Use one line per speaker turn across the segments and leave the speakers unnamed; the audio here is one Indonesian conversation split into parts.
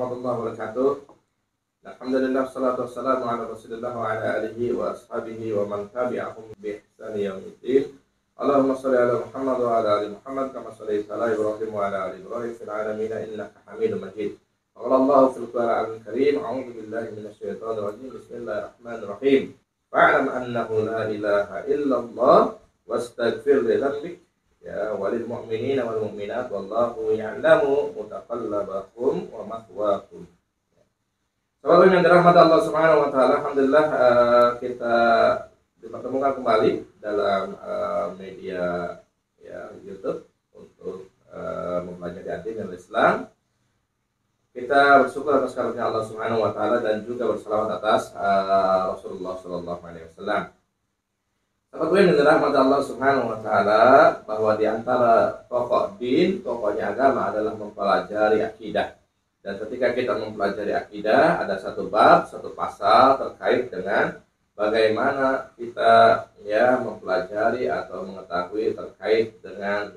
warahmatullahi wabarakatuh. Alhamdulillah, salatu wassalamu ala Rasulillah wa ala alihi wa ashabihi wa man tabi'ahum bi ihsani yaumiddin. Allahumma shalli ala Muhammad wa ala ali Muhammad kama shallaita ala Ibrahim wa ala ali Ibrahim fil alamin innaka Hamidum Majid. Qala Allah fil Qur'anil Karim, a'udzu billahi minasy syaithanir rajim. Bismillahirrahmanirrahim. Fa'lam annahu la ilaha illallah wastaghfir li dzambik ya walil mu'minina wal mu'minat wallahu ya'lamu mutaqallabakum wa mathwaakum. Sahabat yang dirahmati Allah Subhanahu wa taala, alhamdulillah kita dipertemukan kembali dalam media ya YouTube untuk mempelajari agama Islam. Kita bersyukur atas karunia Allah Subhanahu wa taala dan juga bersalawat atas Rasulullah sallallahu alaihi wasallam. Sahabat yang dirahmati Allah Subhanahu wa taala, bahwa di antara pokok din, pokoknya agama adalah mempelajari akidah. Dan ketika kita mempelajari akidah, ada satu bab, satu pasal terkait dengan bagaimana kita ya mempelajari atau mengetahui terkait dengan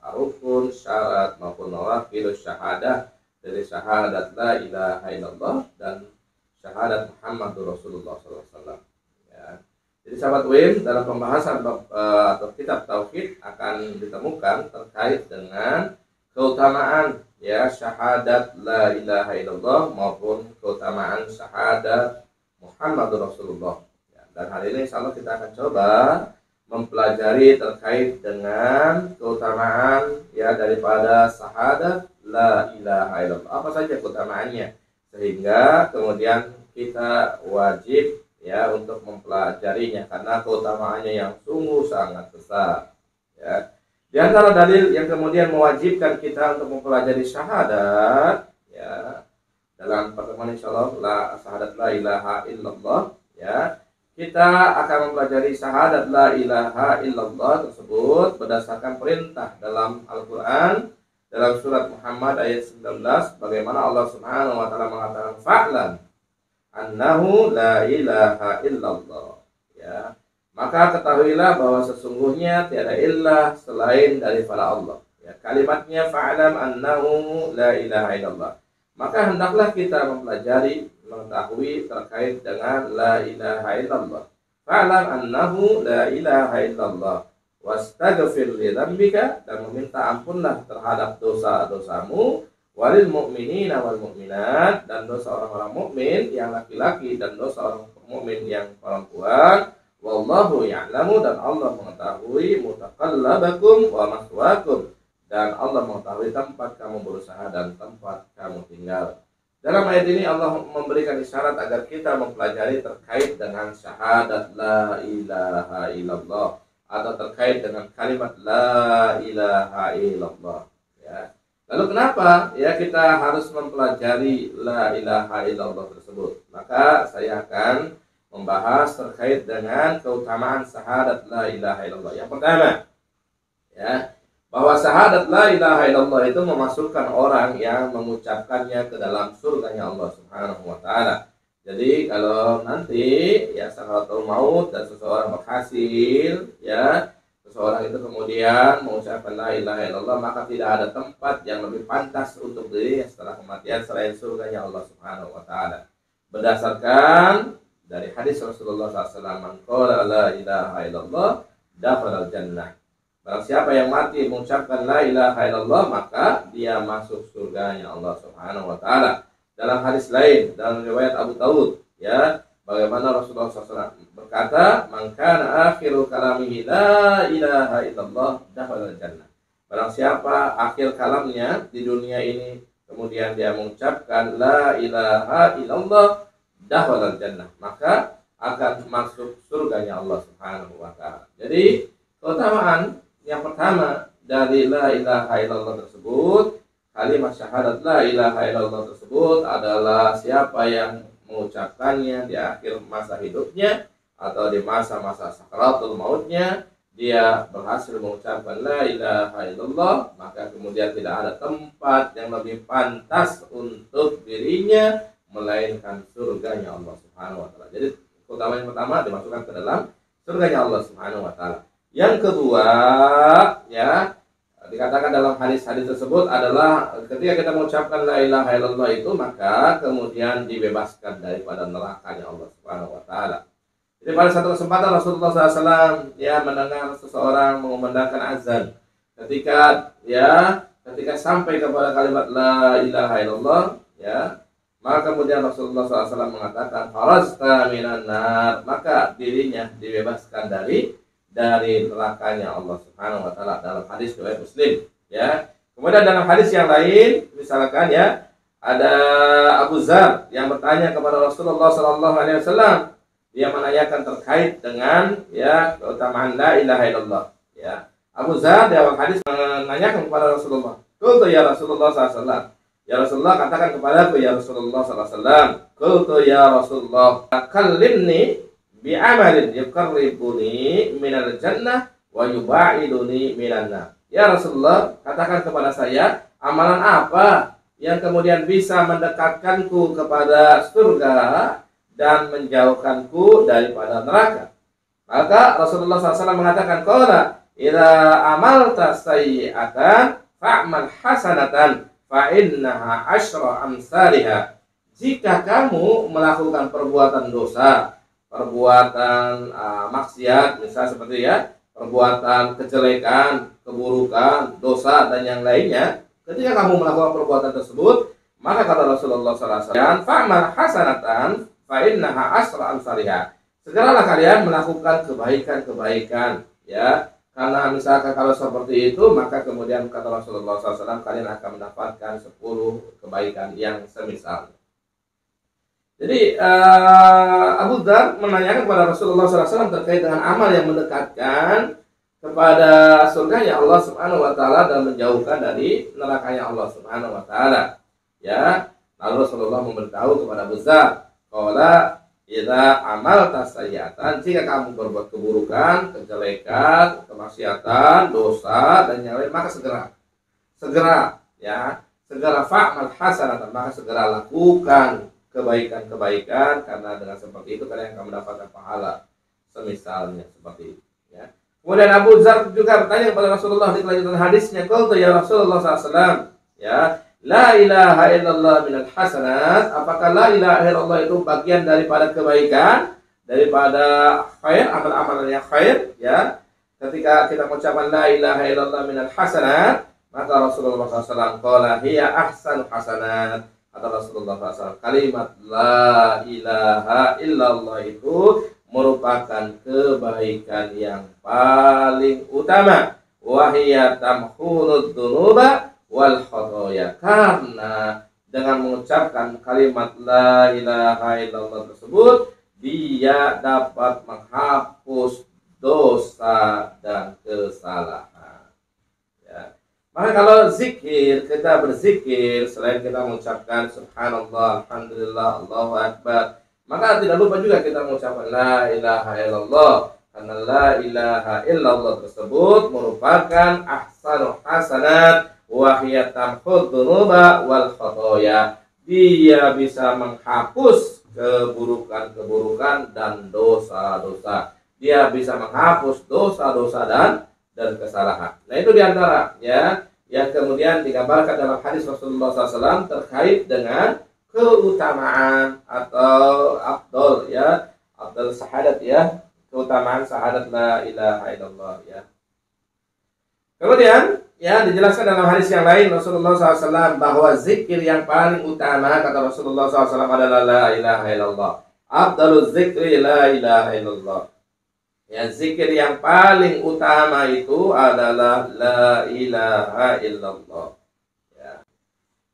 rukun, syarat maupun nawaqidus syahadah, dari syahadat la ilaha illallah dan syahadat Muhammadur Rasulullah SAW. Ya. Jadi sahabat WIM, dalam pembahasan atau kitab tauhid akan ditemukan terkait dengan keutamaan ya syahadat la ilaha illallah maupun keutamaan syahadat Muhammadur Rasulullah. Ya, dan hari ini insyaallah kita akan coba mempelajari terkait dengan keutamaan ya daripada syahadat la ilaha illallah. Apa saja keutamaannya sehingga kemudian kita wajib ya untuk mempelajarinya karena keutamaannya yang sungguh sangat besar. Ya. Di antara dalil yang kemudian mewajibkan kita untuk mempelajari syahadat ya dalam pertemuan insyaallah syahadat la ilaha illallah ya, kita akan mempelajari syahadat la ilaha illallah tersebut berdasarkan perintah dalam Al-Qur'an dalam surat Muhammad ayat 19, bagaimana Allah Subhanahu wa taala mengatakan fa'lam annahu la ilaha illallah ya, maka ketahuilah bahwa sesungguhnya tiada ilah selain daripada Allah ya, kalimatnya fa'lam annahu la ilaha illallah, maka hendaklah kita mempelajari mengetahui terkait dengan la ilaha illallah. Fa'lam annahu la ilaha illallah wastaghfir li dzambika, dan meminta ampunlah terhadap dosa-dosamu, walil mu'minina wal mu'minat, dan dosa orang-orang mukmin yang laki-laki dan dosa orang mukmin yang perempuan. Wallahu ya'lamu, dan Allah mengetahui mutaqallabakum wa mathwaakum, dan Allah mengetahui tempat kamu berusaha dan tempat kamu tinggal. Dalam ayat ini Allah memberikan isyarat agar kita mempelajari terkait dengan syahadat la ilaha illallah atau terkait dengan kalimat la ilaha illallah ya. Lalu kenapa ya kita harus mempelajari la ilaha illallah tersebut? Maka saya akan membahas terkait dengan keutamaan syahadat la ilaha illallah. Yang pertama ya, bahwa syahadat la ilaha illallah itu memasukkan orang yang mengucapkannya ke dalam surganya Allah Subhanahu wa taala. Jadi kalau nanti ya sakaratul maut dan seseorang berhasil ya, seseorang itu kemudian mengucapkan la ilaha illallah, maka tidak ada tempat yang lebih pantas untuk dirinya setelah kematian selain surganya Allah Subhanahu wa taala. Berdasarkan dari hadis Rasulullah SAW, man qala la ilaha illallah dakhala al-jannah. Barang siapa yang mati mengucapkan la ilaha illallah, maka dia masuk surganya Allah Subhanahu wa taala. Dalam hadis lain dalam riwayat Abu Dawud ya, bagaimana Rasulullah SAW berkata, man kana akhiru kalamihi la ilaha illallah dakhala al-jannah. Barang siapa akhir kalamnya di dunia ini kemudian dia mengucapkan la ilaha illallah dakhala al-jannah, maka akan masuk surganya Allah Subhanahu wa taala. Jadi keutamaan yang pertama dari la ilaha illallah tersebut, kalimat syahadat la ilaha illallah tersebut adalah siapa yang mengucapkannya di akhir masa hidupnya atau di masa-masa sakaratul mautnya, dia berhasil mengucapkan la ilaha illallah, maka kemudian tidak ada tempat yang lebih pantas untuk dirinya melainkan surganya Allah Subhanahu wa taala. Jadi keutamaan yang pertama dimasukkan ke dalam surganya Allah Subhanahu wa taala. Yang kedua ya, dikatakan dalam hadis-hadis tersebut adalah ketika kita mengucapkan la ilaha illallah itu, maka kemudian dibebaskan daripada nerakanya Allah Subhanahu wa taala. Jadi pada satu kesempatan Rasulullah SAW ya mendengar seseorang mengumandangkan azan. Ketika sampai kepada kalimat la ilaha illallah, ya, maka kemudian Rasulullah SAW mengatakan farazta minan nar, maka dirinya dibebaskan dari nerakanya Allah Subhanahu wa taala, dalam hadis riwayat Muslim, ya. Kemudian dalam hadis yang lain misalkan ya, ada Abu Dzar yang bertanya kepada Rasulullah SAW, dia menanyakan terkait dengan ya keutamaan la ilaha illallah, ya. Abu Dzar dalam hadis menanyakan kepada Rasulullah, "Qultu ya Rasulullah SAW, ya Rasulullah, katakan kepadaku ya Rasulullah SAW, qultu ya Rasulullah, kallimni bi amalin yuqarribuni minal jannah wa yubaiduni minan nar." Ya Rasulullah, katakan kepada saya amalan apa yang kemudian bisa mendekatkanku kepada surga dan menjauhkanku daripada neraka. Maka Rasulullah SAW mengatakan, qala idza amalta sayyi'atan fa'mal hasanatan fa innaha asyra amsalha. Jika kamu melakukan perbuatan dosa, perbuatan maksiat, misalnya seperti ya, perbuatan kejelekan, keburukan, dosa dan yang lainnya, ketika kamu melakukan perbuatan tersebut, maka kata Rasulullah SAW, fa'mal hasanatan fa innaha asyra amsalha. Segeralah kalian melakukan kebaikan-kebaikan, ya. Karena misalkan kalau seperti itu, maka kemudian kata Rasulullah SAW, kalian akan mendapatkan 10 kebaikan yang semisal. Jadi Abu Dzar menanyakan kepada Rasulullah SAW terkait dengan amal yang mendekatkan kepada surganya Allah Subhanahu wa taala dan menjauhkan dari nerakanya Allah Subhanahu wa taala. Ya, lalu Rasulullah memberitahu kepada Abu Dzar, qala idza amalta sayyi'atan, jika kamu berbuat keburukan, kejelekan, kemaksiatan, dosa dan yang lain, maka segera fa'mal hasanatan, maka segera lakukan kebaikan-kebaikan, karena dengan seperti itu kalian akan mendapatkan pahala semisalnya seperti itu, ya. Kemudian Abu Dzar juga bertanya kepada Rasulullah di kelanjutan hadisnya, qultu ya Rasulullah SAW, ya, la ilaha illallah minal hasanat, apakah la ilaha illallah itu bagian daripada kebaikan, daripada khair, amal-amalan yang khair, ya. Ketika kita mengucapkan la ilaha illallah minal hasanat, maka Rasulullah SAW qala hiya ahsanu hasanat. Kata Rasulullah SAW, kalimat la ilaha illallah itu merupakan kebaikan yang paling utama. Wa hiya tamhurud dunuba wal khotoya, karena dengan mengucapkan kalimat la ilaha illallah tersebut, dia dapat menghapus dosa dan kesalahan, ya. Maka kalau zikir, kita berzikir selain kita mengucapkan subhanallah, alhamdulillah, Allahu akbar, maka tidak lupa juga kita mengucapkan la ilaha illallah, karena la ilaha illallah tersebut merupakan ahsanu hasanat wa hiya tamhud dunuba wal khotoya. Dia bisa menghapus keburukan-keburukan dan dosa-dosa. Dia bisa menghapus dosa-dosa dan kesalahan. Nah, itu diantara ya yang kemudian digambarkan dalam hadis Rasulullah SAW terkait dengan keutamaan atau afdal, ya, afdal syahadat, ya, keutamaan syahadat la ilaha illallah, ya. Kemudian ya dijelaskan dalam hadis yang lain Rasulullah SAW bahwa zikir yang paling utama, kata Rasulullah SAW, adalah la ilaha illallah. Afdaluz zikri la ilaha illallah. Ya, zikir yang paling utama itu adalah la ilaha illallah, ya.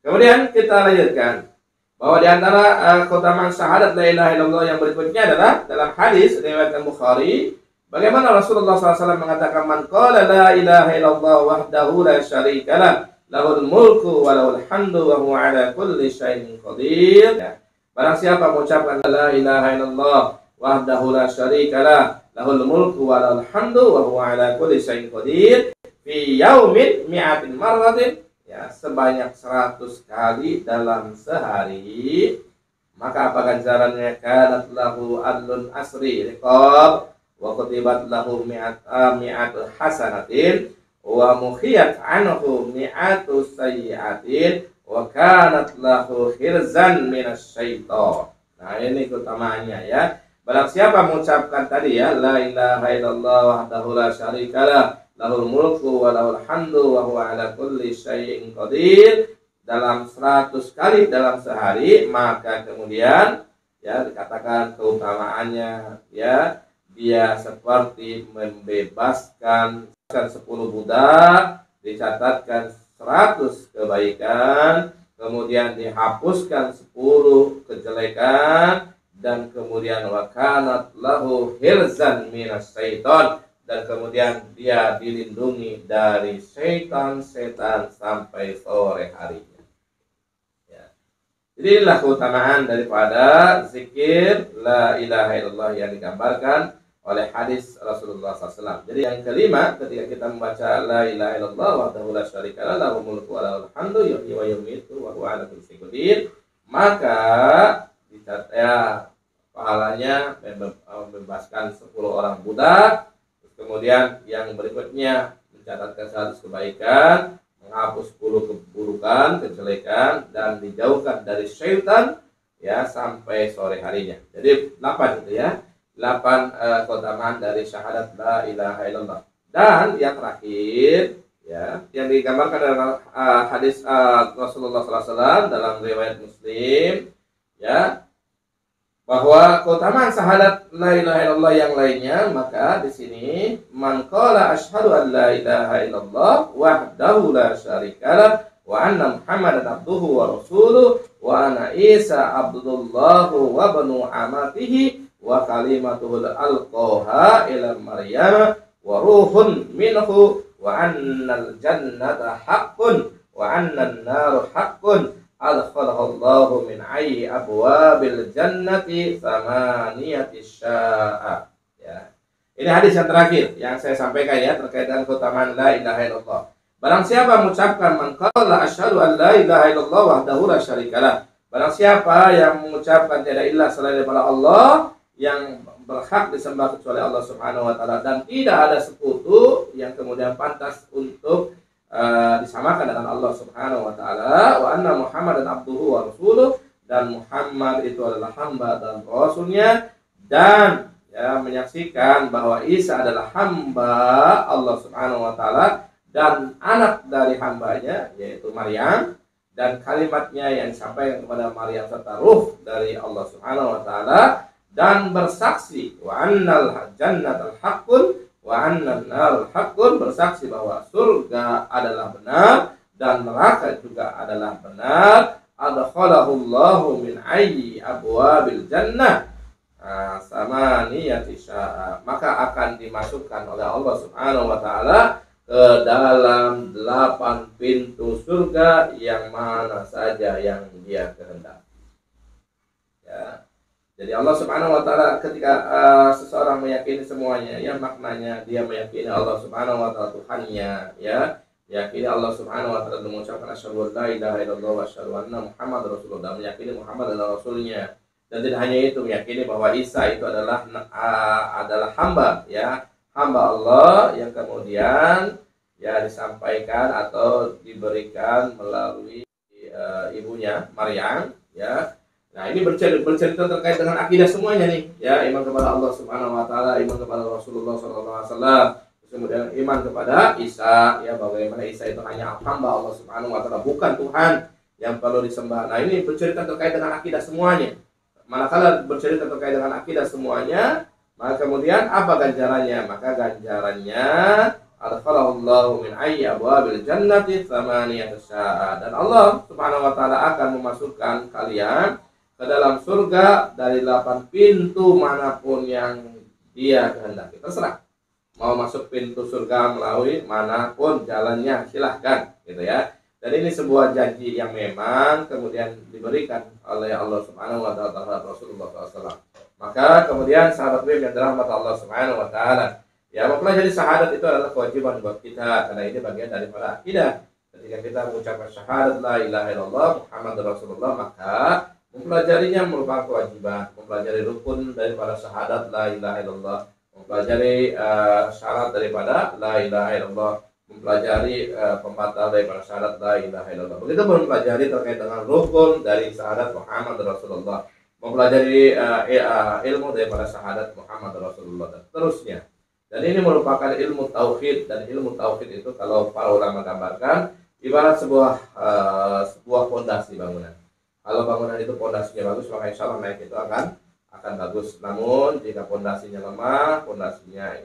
Kemudian kita lanjutkan bahwa di antara keutamaan syahadat la ilaha illallah yang berikutnya adalah dalam hadis riwayat Bukhari, bagaimana Rasulullah SAW mengatakan, man qala la ilaha illallah wahdahu la syarika lah, lahul mulku wa lahul hamdu wa huwa ala kulli syai'in qadir. Ya. Barang siapa mengucapkan la ilaha illallah wahdahu la syarika lah, lahul mulku wa lahul hamdu wa huwa ala kulli syai'in qadir, fi yaumin mi'atin marratin, ya, sebanyak 100 kali dalam sehari, maka apa ganjarannya? Kanat lahu adlun asri riqab wa kutibat lahu mi'atu hasanatin wa mukhiyat anhu mi'atu sayyi'atin wa kanat lahu hirzan minasyaiton. Nah, ini keutamaannya ya. Barang siapa mengucapkan tadi ya, la ilaha illallah wahdahu la syarikalah, lahul mulku wa lahul hamdu wa huwa ala kulli syai'in qadir, dalam 100 kali dalam sehari, maka kemudian ya dikatakan keutamaannya ya, dia seperti membebaskan 10 budak, dicatatkan 100 kebaikan, kemudian dihapuskan 10 kejelekan, dan kemudian wakanat lahu hirzan minas syaiton, dan kemudian dia dilindungi dari setan-setan sampai sore harinya. Ya. Jadi inilah keutamaan daripada zikir la ilaha illallah yang digambarkan oleh hadis Rasulullah SAW. Jadi yang kelima, ketika kita membaca la ilaha illallah wahdahu la syarikalah lahul mulku wa lahul hamdu yuhyi wa yumiitu wa huwa ala kulli syai'in qadir, maka ya pahalanya membebaskan 10 orang budak. Kemudian yang berikutnya mencatatkan 100 kebaikan, menghapus 10 keburukan, kejelekan, dan dijauhkan dari syaitan ya sampai sore harinya. Jadi 8 itu ya, 8 keutamaan dari syahadat la ilaha illallah. Dan yang terakhir ya, yang digambarkan dalam hadis Rasulullah SAW dalam riwayat Muslim ya, bahwa keutamaan syahadat la ilaha illallah yang lainnya, maka di sini man qala asyhadu an la ilaha illallah wahdahu la syarikalah wa anna muhammadan abduhu wa rasuluhu wa ana isa abdullahu wa banu amatihi wa kalimatuhu alqaha ila maryam wa ruhun minhu wa annal jannata haqqun wa annan naru haqqun adkhalallahu min ayyi abwabil jannati samaniyati sya'a. Ya. Ini hadis yang terakhir yang saya sampaikan ya, terkait dengan keutamaan la ilaha illallah. Barang siapa mengucapkan man qala asyhadu an la ilaha illallah wahdahu la syarikalah. Barang siapa yang mengucapkan tiada ilah selain daripada Allah, yang berhak disembah kecuali Allah Subhanahu wa taala, dan tidak ada sekutu yang kemudian pantas untuk disamakan dengan Allah Subhanahu wa taala, wa anna Muhammadan abduhu wa rasuluh, dan Muhammad itu adalah hamba dan rasulnya, dan ya menyaksikan bahwa Isa adalah hamba Allah Subhanahu wa taala dan anak dari hambanya yaitu Maryam, dan kalimatnya yang disampaikan kepada Maryam serta ruh dari Allah Subhanahu wa taala, dan bersaksi wa annal jannatal haqqun wa annan narul haqqun, bersaksi bahwa surga adalah benar dan neraka juga adalah benar. Adkhalahu Allahu min ayyi abwabil jannah samaniyati sya'a, maka akan dimasukkan oleh Allah Subhanahu wa taala ke dalam 8 pintu surga yang mana saja yang Dia kehendaki. Ya. Jadi Allah Subhanahu wa taala ketika seseorang meyakini semuanya, ya maknanya dia meyakini Allah Subhanahu wa taala Tuhannya, ya. Yakini Allah Subhanahu wa taala mengucapkan asyhadu an la ilaha illallah wa asyhadu anna Muhammadar rasulullah, dan meyakini Muhammad adalah rasulnya. Dan tidak hanya itu, meyakini bahwa Isa itu adalah hamba, ya, hamba Allah yang kemudian ya disampaikan atau diberikan melalui ibunya Maryam, ya. Nah, ini bercerita terkait dengan akidah semuanya nih, ya, iman kepada Allah Subhanahu wa taala, iman kepada Rasulullah sallallahu alaihi wasallam, kemudian iman kepada Isa, ya, bagaimana Isa itu hanya hamba Allah Subhanahu wa taala, bukan Tuhan yang perlu disembah. Nah, ini bercerita terkait dengan akidah semuanya. Manakala bercerita terkait dengan akidah semuanya, maka kemudian apa ganjarannya? Maka ganjarannya adkhalallahu min ayyi abwabil jannati tsamaniyata sya'a, dan Allah Subhanahu wa taala akan memasukkan kalian ke dalam surga dari 8 pintu manapun yang Dia kehendaki. Terserah mau masuk pintu surga melalui manapun jalannya, silahkan, gitu ya. Dan ini sebuah janji yang memang kemudian diberikan oleh Allah Subhanahu wa taala terhadap Rasulullah SAW. Maka kemudian sahabat yang dirahmati Allah Subhanahu wa taala, ya, mempelajari syahadat itu adalah kewajiban buat kita, karena ini bagian daripada akidah. Ketika kita mengucapkan syahadat la ilaha illallah Muhammadur Rasulullah, maka mempelajarinya merupakan kewajiban. Mempelajari rukun daripada syahadat la ilaha illallah, mempelajari syarat daripada la ilaha illallah, mempelajari pembatal daripada syahadat la ilaha illallah. Begitu pun mempelajari terkait dengan rukun dari syahadat Muhammad Rasulullah, mempelajari ilmu daripada syahadat Muhammad Rasulullah dan seterusnya. Dan ini merupakan ilmu tauhid, dan ilmu tauhid itu kalau para ulama gambarkan ibarat sebuah fondasi bangunan. Kalau bangunan itu fondasinya bagus, maka insya Allah naik itu akan bagus. Namun jika fondasinya lemah, fondasinya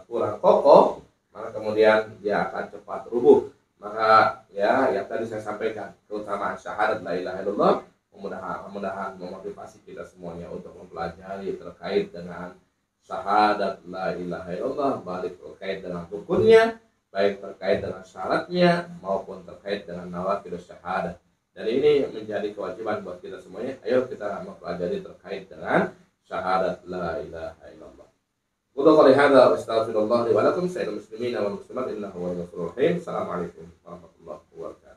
kurang kokoh, maka kemudian dia akan cepat rubuh. Maka ya yang tadi saya sampaikan, keutamaan syahadat la ilaha illallah, mudah-mudahan memotivasi kita semuanya untuk mempelajari terkait dengan syahadat la ilaha illallah, baik terkait dengan rukunnya, baik terkait dengan syaratnya maupun terkait dengan nawaqidus syahadat. Dan ini menjadi kewajiban buat kita semuanya. Ayo kita mempelajari terkait dengan syahadat la ilaha illallah. Qul qouli hadza wa astaghfirullah li wa lakum sayyidul muslimin wal muslimat innahu huwal ghafurur rahim. Assalamualaikum warahmatullahi wabarakatuh.